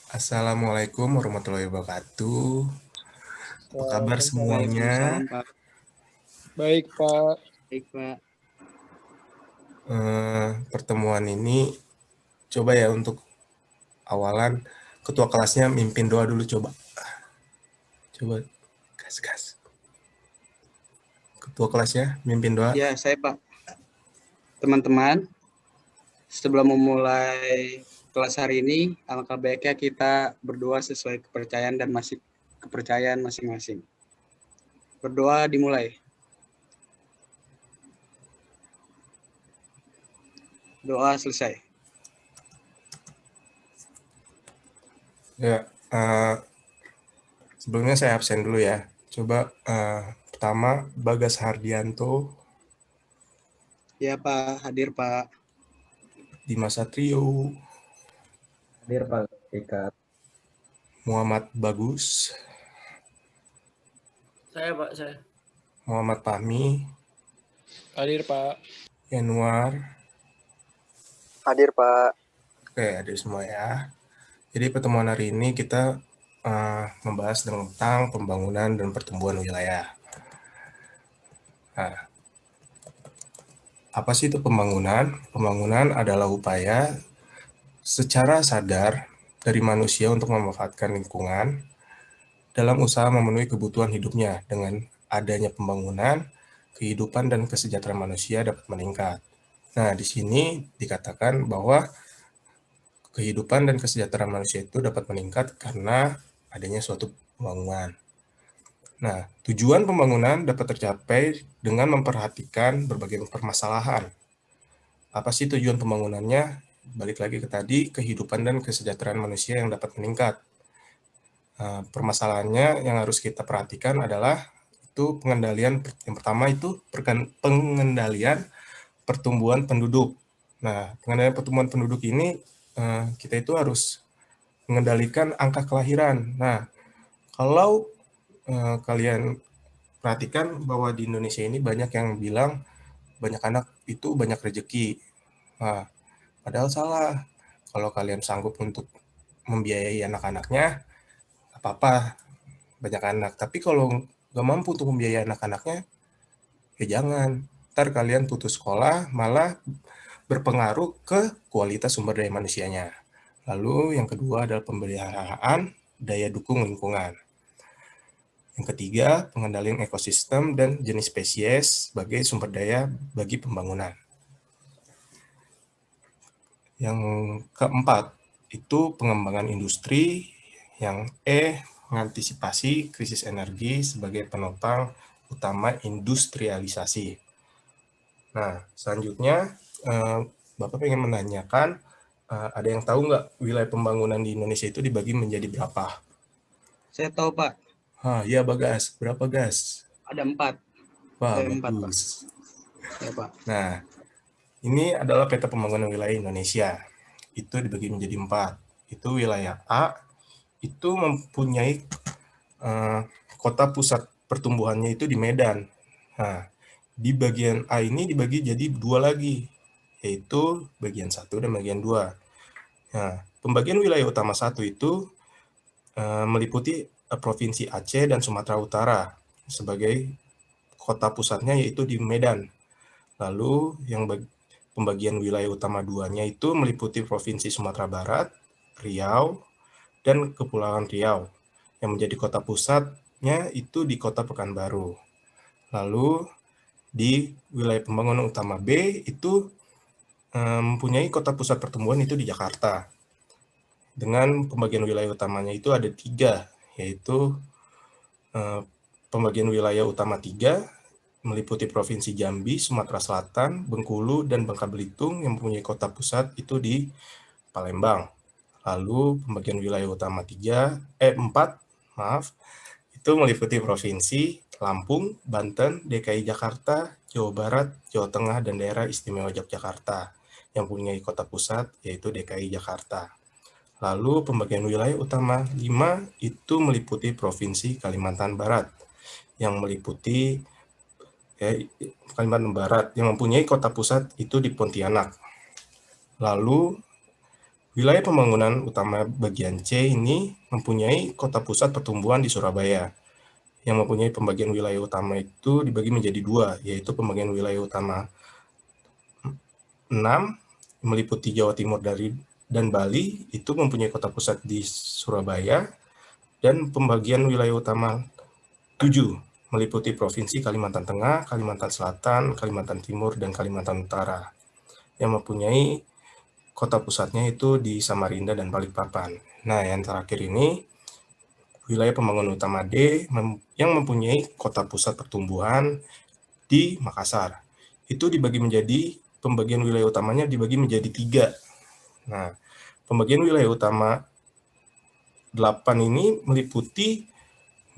Assalamualaikum warahmatullahi wabarakatuh. Apa kabar semuanya? Waalaikumsalam, Pak. Baik, Pak. Baik, Pak. Pertemuan ini coba ya untuk awalan ketua kelasnya mimpin doa dulu coba. Coba gas. Ketua kelasnya mimpin doa. Ya, saya, Pak. Teman-teman, sebelum memulai kelas hari ini, alangkah baiknya kita berdoa sesuai kepercayaan masing-masing. Berdoa dimulai. Doa selesai. Ya, sebelumnya saya absen dulu ya. Coba pertama Bagas Hardianto, Ya, Pak. Hadir, Pak. Dimas Satrio, Hadir Pak Ikat. Muhammad Bagus, Saya, Pak, saya. Muhammad Fahmi, Hadir, Pak. Yanuar. Hadir, Pak. Oke, hadir semua ya. Jadi pertemuan hari ini kita membahas tentang pembangunan dan pertumbuhan wilayah. Nah, apa sih itu pembangunan? Pembangunan adalah upaya secara sadar dari manusia untuk memanfaatkan lingkungan dalam usaha memenuhi kebutuhan hidupnya. Dengan adanya pembangunan, kehidupan dan kesejahteraan manusia dapat meningkat. Nah, di sini dikatakan bahwa kehidupan dan kesejahteraan manusia itu dapat meningkat karena adanya suatu pembangunan. Nah, tujuan pembangunan dapat tercapai dengan memperhatikan berbagai permasalahan. Apa sih tujuan pembangunannya? Balik lagi ke tadi, kehidupan dan kesejahteraan manusia yang dapat meningkat. Permasalahannya yang harus kita perhatikan adalah itu pengendalian, yang pertama itu pengendalian pertumbuhan penduduk. Nah, pengendalian pertumbuhan penduduk ini kita itu harus mengendalikan angka kelahiran. Nah, kalau kalian perhatikan bahwa di Indonesia ini banyak yang bilang banyak anak itu banyak rezeki. Nah, padahal salah. Kalau kalian sanggup untuk membiayai anak-anaknya, apa-apa banyak anak. Tapi kalau nggak mampu untuk membiayai anak-anaknya, ya jangan. Ntar kalian putus sekolah, malah berpengaruh ke kualitas sumber daya manusianya. Lalu yang kedua adalah pemeliharaan daya dukung lingkungan. Yang ketiga, pengendalian ekosistem dan jenis spesies sebagai sumber daya bagi pembangunan. Yang keempat, itu pengembangan industri. Yang mengantisipasi krisis energi sebagai penopang utama industrialisasi. Nah, selanjutnya, Bapak ingin menanyakan, ada yang tahu nggak wilayah pembangunan di Indonesia itu dibagi menjadi berapa? Saya tahu, Pak. Ya Bagas, berapa Gas? Ada 4. Wah, Ada 4, Pak. bagus. Ya, Pak. Nah, ini adalah peta pembangunan wilayah Indonesia. Itu dibagi menjadi 4. Itu wilayah A, itu mempunyai kota pusat pertumbuhannya itu di Medan. Nah, di bagian A ini dibagi jadi 2 lagi, yaitu bagian 1 dan bagian 2. Nah, pembagian wilayah utama 1 itu meliputi Provinsi Aceh dan Sumatera Utara sebagai kota pusatnya yaitu di Medan. Lalu yang pembagian wilayah utama 2-nya itu meliputi Provinsi Sumatera Barat, Riau, dan Kepulauan Riau. Yang menjadi kota pusatnya itu di Kota Pekanbaru. Lalu di wilayah pembangunan utama B itu mempunyai kota pusat pertumbuhan itu di Jakarta. Dengan pembagian wilayah utamanya itu ada 3, yaitu pembagian wilayah utama 3 meliputi Provinsi Jambi, Sumatera Selatan, Bengkulu, dan Bangka Belitung yang mempunyai kota pusat itu di Palembang. Lalu pembagian wilayah utama 4 itu meliputi Provinsi Lampung, Banten, DKI Jakarta, Jawa Barat, Jawa Tengah, dan Daerah Istimewa Yogyakarta yang mempunyai kota pusat yaitu DKI Jakarta. Lalu pembagian wilayah utama 5 itu meliputi Provinsi Kalimantan Barat yang meliputi Kalimantan Barat yang mempunyai kota pusat itu di Pontianak. Lalu Wilayah pembangunan utama bagian C ini mempunyai kota pusat pertumbuhan di Surabaya, yang mempunyai pembagian wilayah utama itu dibagi menjadi dua, yaitu pembagian wilayah utama 6 meliputi Jawa Timur dan Bali, itu mempunyai kota pusat di Surabaya, dan pembagian wilayah utama 7 meliputi Provinsi Kalimantan Tengah, Kalimantan Selatan, Kalimantan Timur, dan Kalimantan Utara, yang mempunyai kota pusatnya itu di Samarinda dan Balikpapan. Nah, yang terakhir ini, wilayah pembangunan utama D yang mempunyai kota pusat pertumbuhan di Makassar. Itu pembagian wilayah utamanya dibagi menjadi 3. Nah, pembagian wilayah utama 8 ini meliputi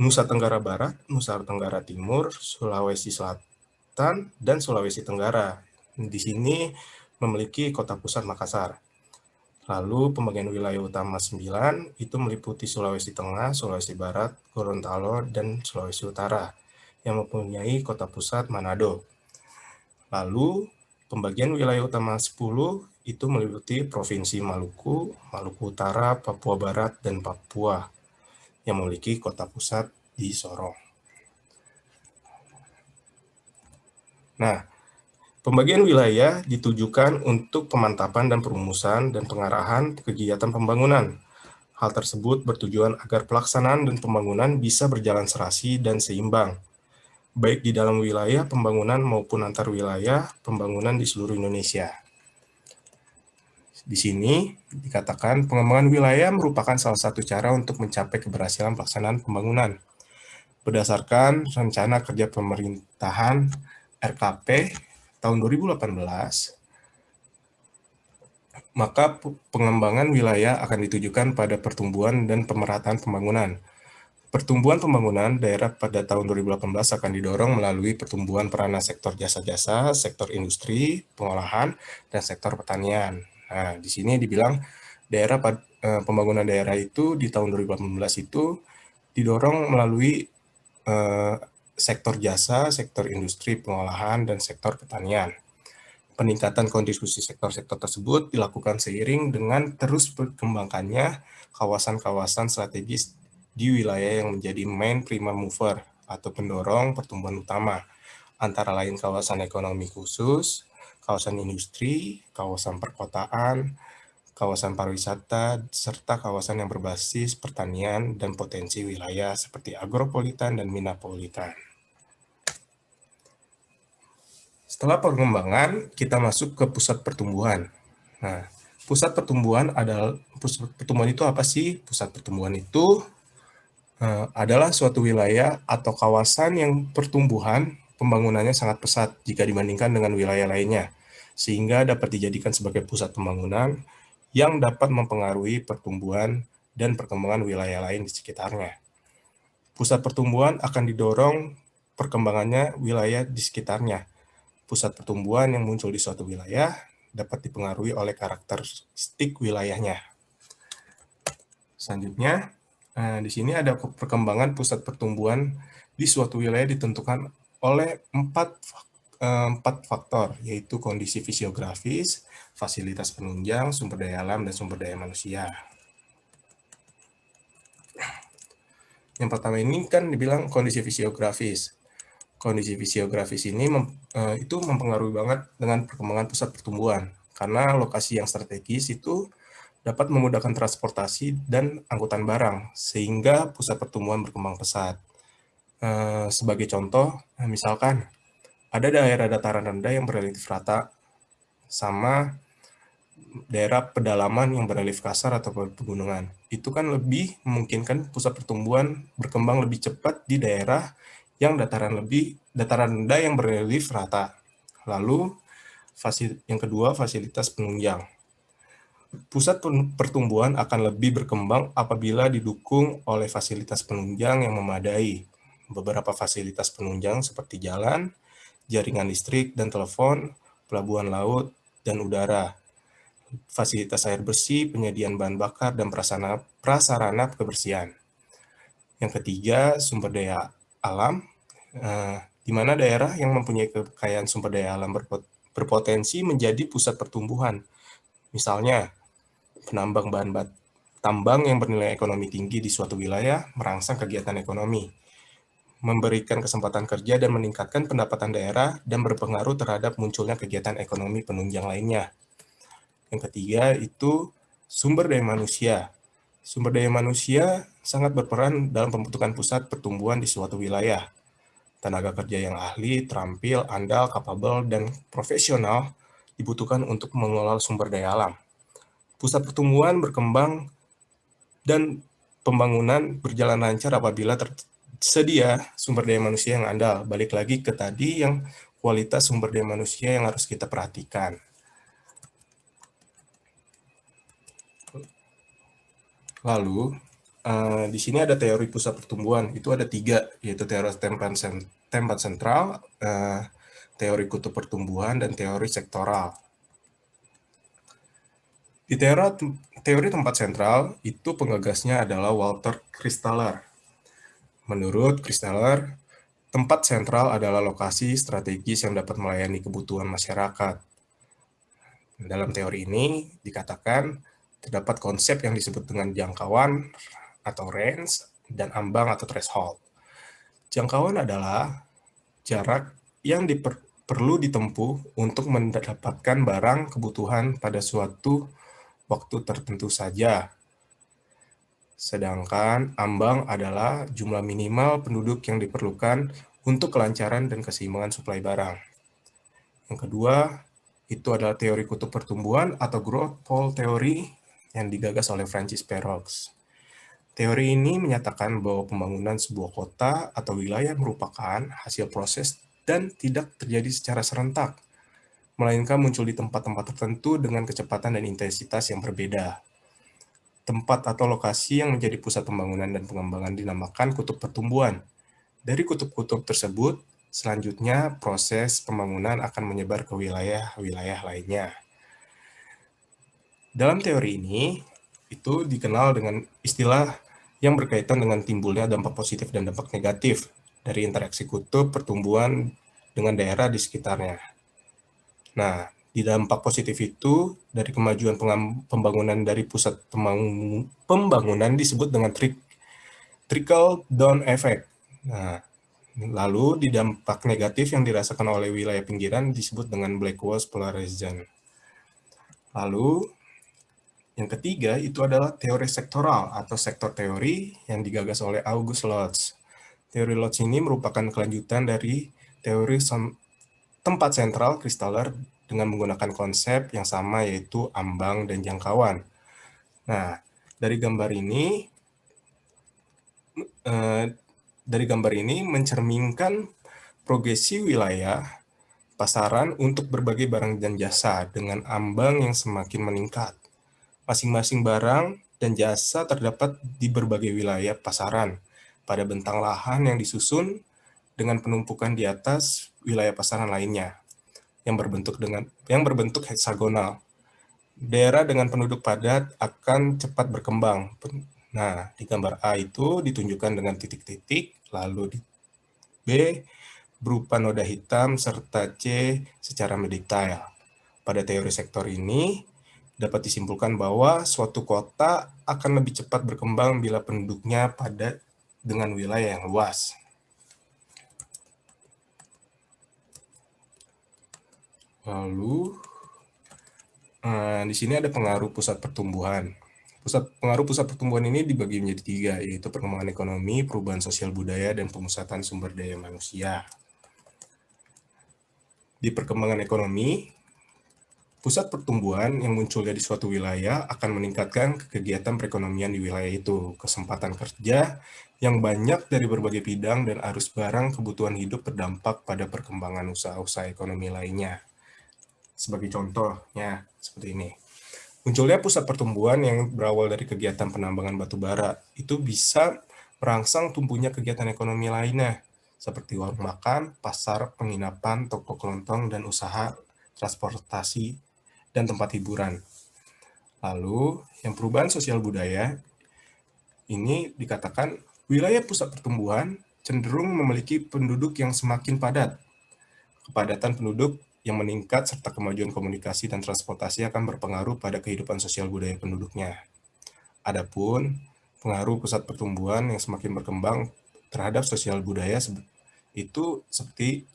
Nusa Tenggara Barat, Nusa Tenggara Timur, Sulawesi Selatan, dan Sulawesi Tenggara. Di sini memiliki kota pusat Makassar. Lalu pembagian wilayah utama 9 itu meliputi Sulawesi Tengah, Sulawesi Barat, Gorontalo, dan Sulawesi Utara, yang mempunyai kota pusat Manado. Lalu pembagian wilayah utama 10 itu meliputi Provinsi Maluku, Maluku Utara, Papua Barat, dan Papua, yang memiliki kota pusat di Sorong. Nah, pembagian wilayah ditujukan untuk pemantapan dan perumusan dan pengarahan kegiatan pembangunan. Hal tersebut bertujuan agar pelaksanaan dan pembangunan bisa berjalan serasi dan seimbang, baik di dalam wilayah pembangunan maupun antar wilayah pembangunan di seluruh Indonesia. Di sini dikatakan pengembangan wilayah merupakan salah satu cara untuk mencapai keberhasilan pelaksanaan pembangunan. Berdasarkan Rencana Kerja Pemerintahan RKP tahun 2018, maka pengembangan wilayah akan ditujukan pada pertumbuhan dan pemerataan pembangunan. Pertumbuhan pembangunan daerah pada tahun 2018 akan didorong melalui pertumbuhan peranan sektor jasa-jasa, sektor industri, pengolahan, dan sektor pertanian. Nah, di sini dibilang pembangunan daerah itu di tahun 2018 itu didorong melalui sektor jasa, sektor industri, pengolahan, dan sektor pertanian. Peningkatan kontribusi sektor-sektor tersebut dilakukan seiring dengan terus berkembangkannya kawasan-kawasan strategis di wilayah yang menjadi main prima mover atau pendorong pertumbuhan utama, antara lain kawasan ekonomi khusus, kawasan industri, kawasan perkotaan, kawasan pariwisata, serta kawasan yang berbasis pertanian dan potensi wilayah seperti agropolitan dan minapolitan. Setelah pengembangan, kita masuk ke pusat pertumbuhan. Nah, pusat pertumbuhan itu apa sih? Pusat pertumbuhan itu adalah suatu wilayah atau kawasan yang pertumbuhan pembangunannya sangat pesat jika dibandingkan dengan wilayah lainnya, sehingga dapat dijadikan sebagai pusat pembangunan yang dapat mempengaruhi pertumbuhan dan perkembangan wilayah lain di sekitarnya. Pusat pertumbuhan akan didorong perkembangannya wilayah di sekitarnya. Pusat pertumbuhan yang muncul di suatu wilayah dapat dipengaruhi oleh karakteristik wilayahnya. Selanjutnya, di sini ada perkembangan pusat pertumbuhan di suatu wilayah ditentukan oleh empat faktor, yaitu kondisi fisiografis, fasilitas penunjang, sumber daya alam, dan sumber daya manusia. Yang pertama ini kan dibilang kondisi fisiografis. Kondisi fisiografis ini itu mempengaruhi banget dengan perkembangan pusat pertumbuhan, karena lokasi yang strategis itu dapat memudahkan transportasi dan angkutan barang, sehingga pusat pertumbuhan berkembang pesat. Sebagai contoh, misalkan ada daerah dataran rendah yang berelief rata, sama daerah pedalaman yang berelief kasar atau pegunungan. Itu kan lebih memungkinkan pusat pertumbuhan berkembang lebih cepat di daerah yang dataran rendah yang berelief rata. Lalu, yang kedua, fasilitas penunjang. Pusat pertumbuhan akan lebih berkembang apabila didukung oleh fasilitas penunjang yang memadai. Beberapa fasilitas penunjang seperti jalan, jaringan listrik dan telepon, pelabuhan laut, dan udara, fasilitas air bersih, penyediaan bahan bakar, dan prasarana kebersihan. Yang ketiga, sumber daya alam, di mana daerah yang mempunyai kekayaan sumber daya alam berpotensi menjadi pusat pertumbuhan. Misalnya, penambang tambang yang bernilai ekonomi tinggi di suatu wilayah merangsang kegiatan ekonomi, memberikan kesempatan kerja dan meningkatkan pendapatan daerah dan berpengaruh terhadap munculnya kegiatan ekonomi penunjang lainnya. Yang ketiga itu sumber daya manusia. Sumber daya manusia sangat berperan dalam pembentukan pusat pertumbuhan di suatu wilayah. Tenaga kerja yang ahli, terampil, andal, kapabel, dan profesional dibutuhkan untuk mengelola sumber daya alam. Pusat pertumbuhan berkembang dan pembangunan berjalan lancar apabila tersedia sumber daya manusia yang andal. Balik lagi ke tadi yang kualitas sumber daya manusia yang harus kita perhatikan. Lalu, di sini ada teori pusat pertumbuhan. Itu ada 3, yaitu teori tempat sentral, teori kutub pertumbuhan, dan teori sektoral. Di teori tempat sentral, itu penggagasnya adalah Walter Christaller. Menurut Christaller, tempat sentral adalah lokasi strategis yang dapat melayani kebutuhan masyarakat. Dalam teori ini dikatakan terdapat konsep yang disebut dengan jangkauan atau range dan ambang atau threshold. Jangkauan adalah jarak yang perlu ditempuh untuk mendapatkan barang kebutuhan pada suatu waktu tertentu saja. Sedangkan ambang adalah jumlah minimal penduduk yang diperlukan untuk kelancaran dan keseimbangan suplai barang. Yang kedua, itu adalah teori kutub pertumbuhan atau growth pole theory yang digagas oleh Francis Perroux. Teori ini menyatakan bahwa pembangunan sebuah kota atau wilayah merupakan hasil proses dan tidak terjadi secara serentak, melainkan muncul di tempat-tempat tertentu dengan kecepatan dan intensitas yang berbeda. Tempat atau lokasi yang menjadi pusat pembangunan dan pengembangan dinamakan kutub pertumbuhan. Dari kutub-kutub tersebut, selanjutnya proses pembangunan akan menyebar ke wilayah-wilayah lainnya. Dalam teori ini, itu dikenal dengan istilah yang berkaitan dengan timbulnya dampak positif dan dampak negatif dari interaksi kutub pertumbuhan dengan daerah di sekitarnya. Nah, di dampak positif itu, dari kemajuan pembangunan dari pusat pembangunan disebut dengan trickle down effect. Nah, lalu di dampak negatif yang dirasakan oleh wilayah pinggiran disebut dengan black walls polarization. Lalu, yang ketiga itu adalah teori sektoral atau sektor teori yang digagas oleh August Lodge. Teori Lodge ini merupakan kelanjutan dari teori tempat sentral Christaller dengan menggunakan konsep yang sama yaitu ambang dan jangkauan. Nah, dari gambar ini mencerminkan progresi wilayah pasaran untuk berbagai barang dan jasa dengan ambang yang semakin meningkat. Masing-masing barang dan jasa terdapat di berbagai wilayah pasaran pada bentang lahan yang disusun dengan penumpukan di atas wilayah pasaran lainnya yang berbentuk heksagonal. Daerah dengan penduduk padat akan cepat berkembang. Nah, di gambar A itu ditunjukkan dengan titik-titik, lalu di B berupa noda hitam serta C secara mendetail. Pada teori sektor ini dapat disimpulkan bahwa suatu kota akan lebih cepat berkembang bila penduduknya padat dengan wilayah yang luas. Lalu, di sini ada pengaruh pusat pertumbuhan. Pengaruh pusat pertumbuhan ini dibagi menjadi 3, yaitu perkembangan ekonomi, perubahan sosial budaya, dan pemusatan sumber daya manusia. Di perkembangan ekonomi, pusat pertumbuhan yang munculnya di suatu wilayah akan meningkatkan kegiatan perekonomian di wilayah itu, kesempatan kerja yang banyak dari berbagai bidang dan arus barang kebutuhan hidup berdampak pada perkembangan usaha-usaha ekonomi lainnya. Sebagai contohnya, seperti ini. Munculnya pusat pertumbuhan yang berawal dari kegiatan penambangan batu bara, itu bisa merangsang tumbuhnya kegiatan ekonomi lainnya, seperti warung makan, pasar, penginapan, toko kelontong, dan usaha transportasi dan tempat hiburan. Lalu, yang perubahan sosial budaya, ini dikatakan wilayah pusat pertumbuhan cenderung memiliki penduduk yang semakin padat. Kepadatan penduduk yang meningkat serta kemajuan komunikasi dan transportasi akan berpengaruh pada kehidupan sosial budaya penduduknya. Adapun pengaruh pusat pertumbuhan yang semakin berkembang terhadap sosial budaya itu seperti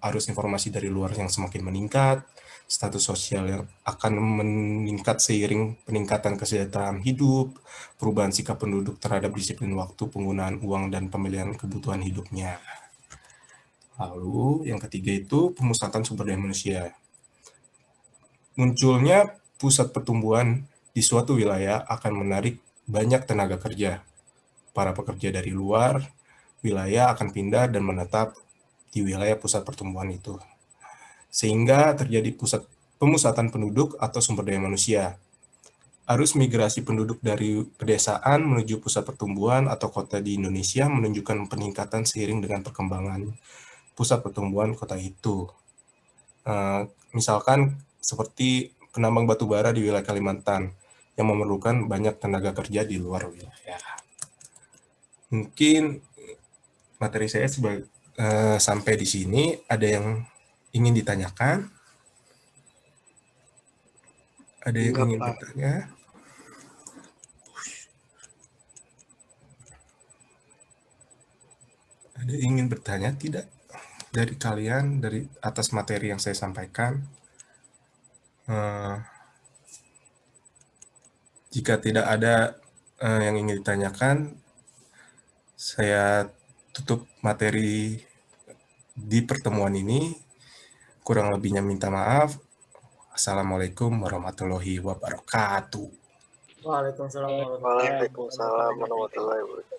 arus informasi dari luar yang semakin meningkat, status sosial yang akan meningkat seiring peningkatan kesejahteraan hidup, perubahan sikap penduduk terhadap disiplin waktu, penggunaan uang, dan pemilihan kebutuhan hidupnya. Lalu yang ketiga itu pemusatan sumber daya manusia. Munculnya pusat pertumbuhan di suatu wilayah akan menarik banyak tenaga kerja. Para pekerja dari luar wilayah akan pindah dan menetap di wilayah pusat pertumbuhan itu. Sehingga terjadi pemusatan penduduk atau sumber daya manusia. Arus migrasi penduduk dari pedesaan menuju pusat pertumbuhan atau kota di Indonesia menunjukkan peningkatan seiring dengan perkembangan pusat pertumbuhan kota itu. Misalkan seperti penambang batu bara di wilayah Kalimantan yang memerlukan banyak tenaga kerja di luar wilayah. Mungkin materi saya sampai di sini. Ada yang ingin ditanyakan? Ada yang Enggak, ingin Pak. bertanya? Ada yang ingin bertanya tidak? Dari kalian, dari atas materi yang saya sampaikan? Jika tidak ada yang ingin ditanyakan, saya tutup materi di pertemuan ini. Kurang lebihnya minta maaf. Assalamualaikum warahmatullahi wabarakatuh. Waalaikumsalam warahmatullahi wabarakatuh.